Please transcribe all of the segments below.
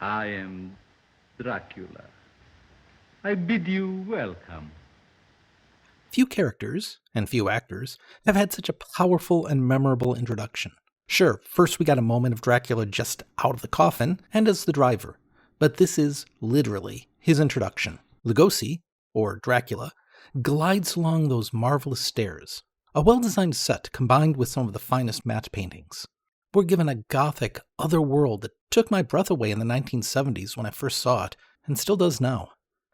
I am Dracula. I bid you welcome. Few characters, and few actors, have had such a powerful and memorable introduction. Sure, first we got a moment of Dracula just out of the coffin, and as the driver. But this is, literally, his introduction. Lugosi, or Dracula, glides along those marvelous stairs. A well-designed set combined with some of the finest matte paintings. We're given a gothic, other world that took my breath away in the 1970s when I first saw it, and still does now.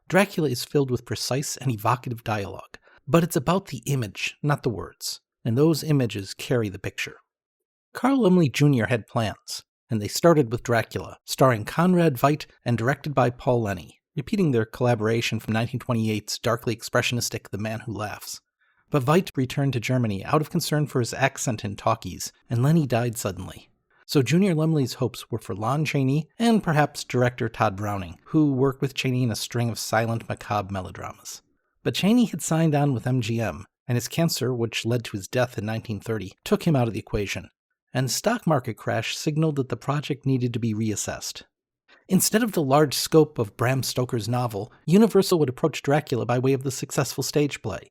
Dracula is filled with precise and evocative dialogue, but it's about the image, not the words, and those images carry the picture. Carl Laemmle Jr. had plans, and they started with Dracula, starring Conrad Veidt and directed by Paul Lenny, repeating their collaboration from 1928's darkly expressionistic The Man Who Laughs. But Veidt returned to Germany out of concern for his accent in talkies, and Lenny died suddenly. So Junior Laemmle's hopes were for Lon Chaney and perhaps director Tod Browning, who worked with Chaney in a string of silent, macabre melodramas. But Chaney had signed on with MGM, and his cancer, which led to his death in 1930, took him out of the equation. And the stock market crash signaled that the project needed to be reassessed. Instead of the large scope of Bram Stoker's novel, Universal would approach Dracula by way of the successful stage play.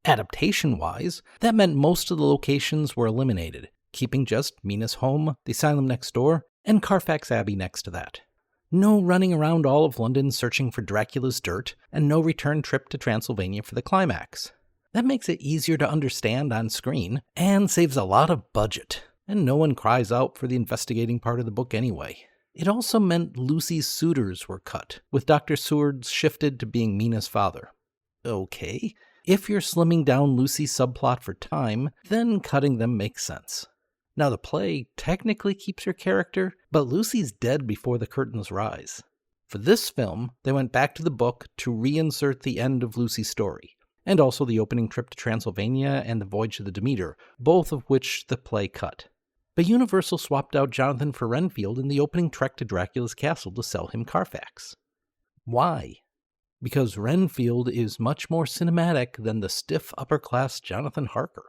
Adaptation-wise, that meant most of the locations were eliminated, keeping just Mina's home, the asylum next door, and Carfax Abbey next to that. No running around all of London searching for Dracula's dirt, and no return trip to Transylvania for the climax. That makes it easier to understand on screen, and saves a lot of budget, and no one cries out for the investigating part of the book anyway. It also meant Lucy's suitors were cut, with Dr. Seward shifted to being Mina's father. Okay, if you're slimming down Lucy's subplot for time, then cutting them makes sense. Now the play technically keeps her character, but Lucy's dead before the curtains rise. For this film, they went back to the book to reinsert the end of Lucy's story, and also the opening trip to Transylvania and the Voyage of the Demeter, both of which the play cut. But Universal swapped out Jonathan for Renfield in the opening trek to Dracula's castle to sell him Carfax. Why? Because Renfield is much more cinematic than the stiff upper-class Jonathan Harker.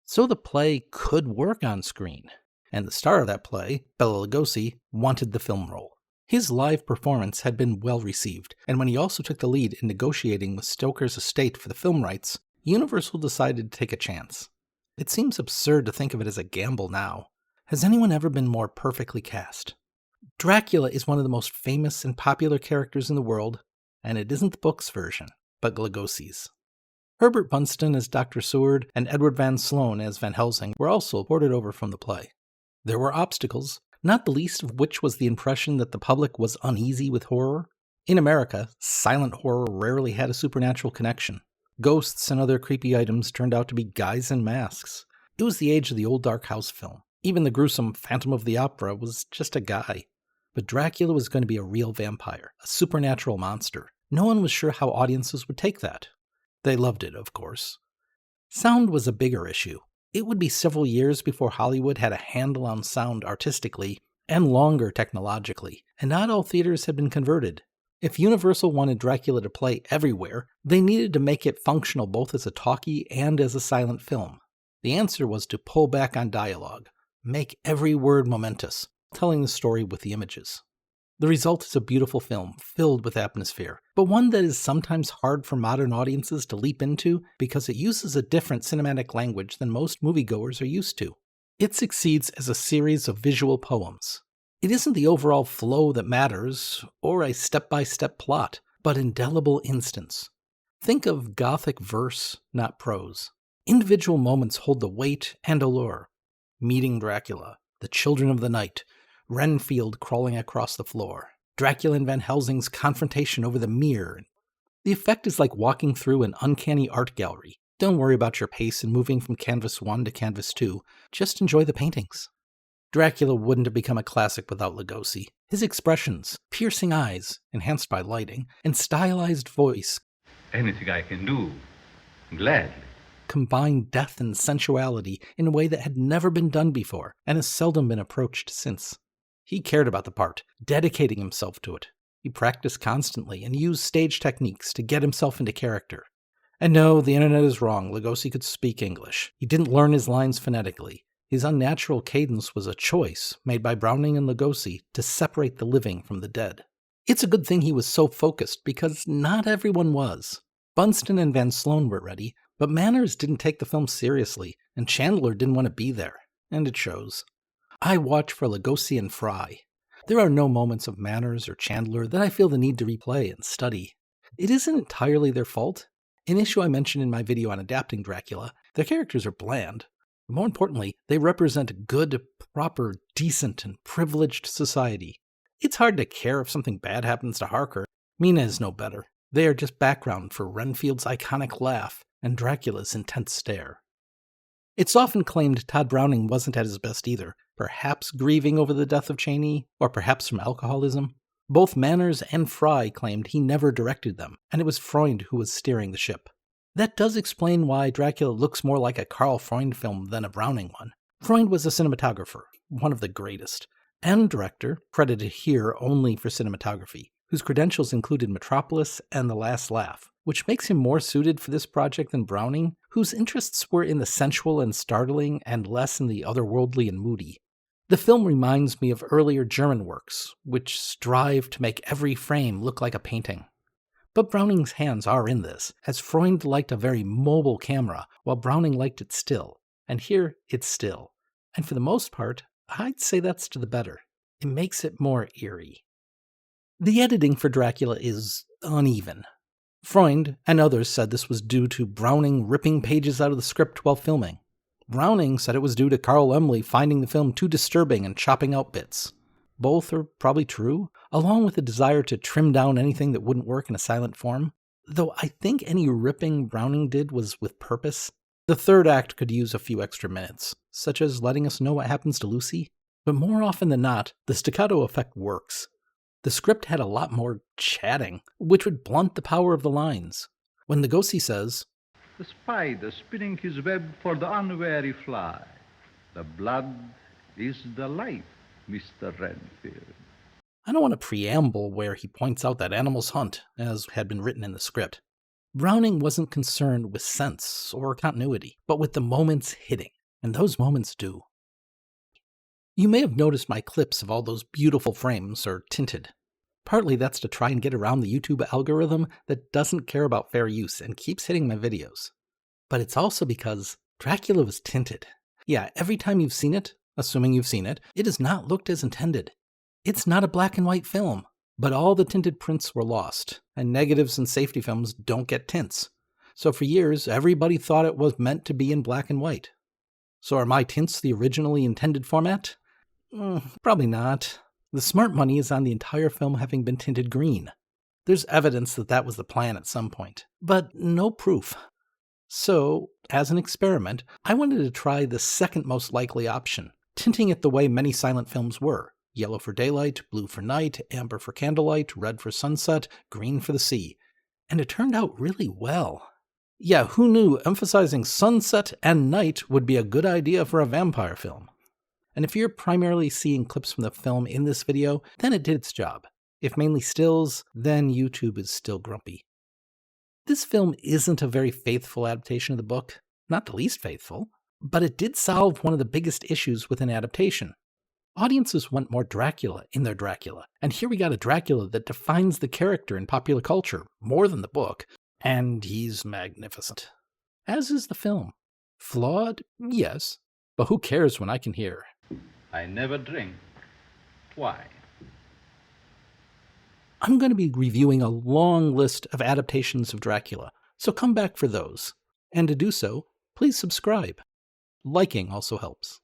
So the play could work on screen, and the star of that play, Bela Lugosi, wanted the film role. His live performance had been well received, and when he also took the lead in negotiating with Stoker's estate for the film rights, Universal decided to take a chance. It seems absurd to think of it as a gamble now. Has anyone ever been more perfectly cast? Dracula is one of the most famous and popular characters in the world, and it isn't the book's version, but Lugosi's. Herbert Bunston as Dr. Seward and Edward Van Sloan as Van Helsing were also ported over from the play. There were obstacles, not the least of which was the impression that the public was uneasy with horror. In America, silent horror rarely had a supernatural connection. Ghosts and other creepy items turned out to be guys in masks. It was the age of the old dark house film. Even the gruesome Phantom of the Opera was just a guy. But Dracula was going to be a real vampire, a supernatural monster. No one was sure how audiences would take that. They loved it, of course. Sound was a bigger issue. It would be several years before Hollywood had a handle on sound artistically, and longer technologically, and not all theaters had been converted. If Universal wanted Dracula to play everywhere, they needed to make it functional both as a talkie and as a silent film. The answer was to pull back on dialogue, make every word momentous, telling the story with the images. The result is a beautiful film, filled with atmosphere, but one that is sometimes hard for modern audiences to leap into because it uses a different cinematic language than most moviegoers are used to. It succeeds as a series of visual poems. It isn't the overall flow that matters, or a step-by-step plot, but indelible instance. Think of Gothic verse, not prose. Individual moments hold the weight and allure. Meeting Dracula, the children of the night, Renfield crawling across the floor, Dracula and Van Helsing's confrontation over the mirror. The effect is like walking through an uncanny art gallery. Don't worry about your pace in moving from canvas 1 to canvas 2. Just enjoy the paintings. Dracula wouldn't have become a classic without Lugosi. His expressions, piercing eyes, enhanced by lighting, and stylized voice, Anything I can do, gladly. combine depth and sensuality in a way that had never been done before, and has seldom been approached since. He cared about the part, dedicating himself to it. He practiced constantly and used stage techniques to get himself into character. And no, the internet is wrong. Lugosi could speak English. He didn't learn his lines phonetically. His unnatural cadence was a choice made by Browning and Lugosi to separate the living from the dead. It's a good thing he was so focused, because not everyone was. Bunston and Van Sloan were ready, but Manners didn't take the film seriously, and Chandler didn't want to be there, and it shows. I watch for Lugosi and Fry. There are no moments of Manners or Chandler that I feel the need to replay and study. It isn't entirely their fault. An issue I mentioned in my video on adapting Dracula, their characters are bland. But more importantly, they represent good, proper, decent, and privileged society. It's hard to care if something bad happens to Harker. Mina is no better. They are just background for Renfield's iconic laugh and Dracula's intense stare. It's often claimed Tod Browning wasn't at his best either, perhaps grieving over the death of Cheney, or perhaps from alcoholism. Both Manners and Fry claimed he never directed them, and it was Freund who was steering the ship. That does explain why Dracula looks more like a Karl Freund film than a Browning one. Freund was a cinematographer, one of the greatest, and director, credited here only for cinematography, whose credentials included Metropolis and The Last Laugh, which makes him more suited for this project than Browning, whose interests were in the sensual and startling and less in the otherworldly and moody. The film reminds me of earlier German works, which strive to make every frame look like a painting. But Browning's hands are in this, as Freund liked a very mobile camera, while Browning liked it still. And here, it's still. And for the most part, I'd say that's to the better. It makes it more eerie. The editing for Dracula is uneven. Freund and others said this was due to Browning ripping pages out of the script while filming. Browning said it was due to Carl Laemmle finding the film too disturbing and chopping out bits. Both are probably true, along with the desire to trim down anything that wouldn't work in a silent form. Though I think any ripping Browning did was with purpose. The third act could use a few extra minutes, such as letting us know what happens to Lucy. But more often than not, the staccato effect works. The script had a lot more chatting, which would blunt the power of the lines. When Lugosi says, "The spider spinning his web for the unwary fly. The blood is the life, Mr. Renfield." I don't want a preamble where he points out that animals hunt, as had been written in the script. Browning wasn't concerned with sense or continuity, but with the moments hitting, and those moments do. You may have noticed my clips of all those beautiful frames are tinted. Partly that's to try and get around the YouTube algorithm that doesn't care about fair use and keeps hitting my videos. But it's also because Dracula was tinted. Yeah, every time you've seen it, assuming you've seen it, it has not looked as intended. It's not a black and white film, but all the tinted prints were lost, and negatives and safety films don't get tints. So for years, everybody thought it was meant to be in black and white. So are my tints the originally intended format? Probably not. The smart money is on the entire film having been tinted green. There's evidence that that was the plan at some point, but no proof. So, as an experiment, I wanted to try the second most likely option, tinting it the way many silent films were. Yellow for daylight, blue for night, amber for candlelight, red for sunset, green for the sea. And it turned out really well. Yeah, who knew emphasizing sunset and night would be a good idea for a vampire film? And if you're primarily seeing clips from the film in this video, then it did its job. If mainly stills, then YouTube is still grumpy. This film isn't a very faithful adaptation of the book, not the least faithful, but it did solve one of the biggest issues with an adaptation. Audiences want more Dracula in their Dracula, and here we got a Dracula that defines the character in popular culture more than the book, and he's magnificent. As is the film. Flawed? Yes, but who cares when I can hear? I never drink. Why? I'm going to be reviewing a long list of adaptations of Dracula, so come back for those. And to do so, please subscribe. Liking also helps.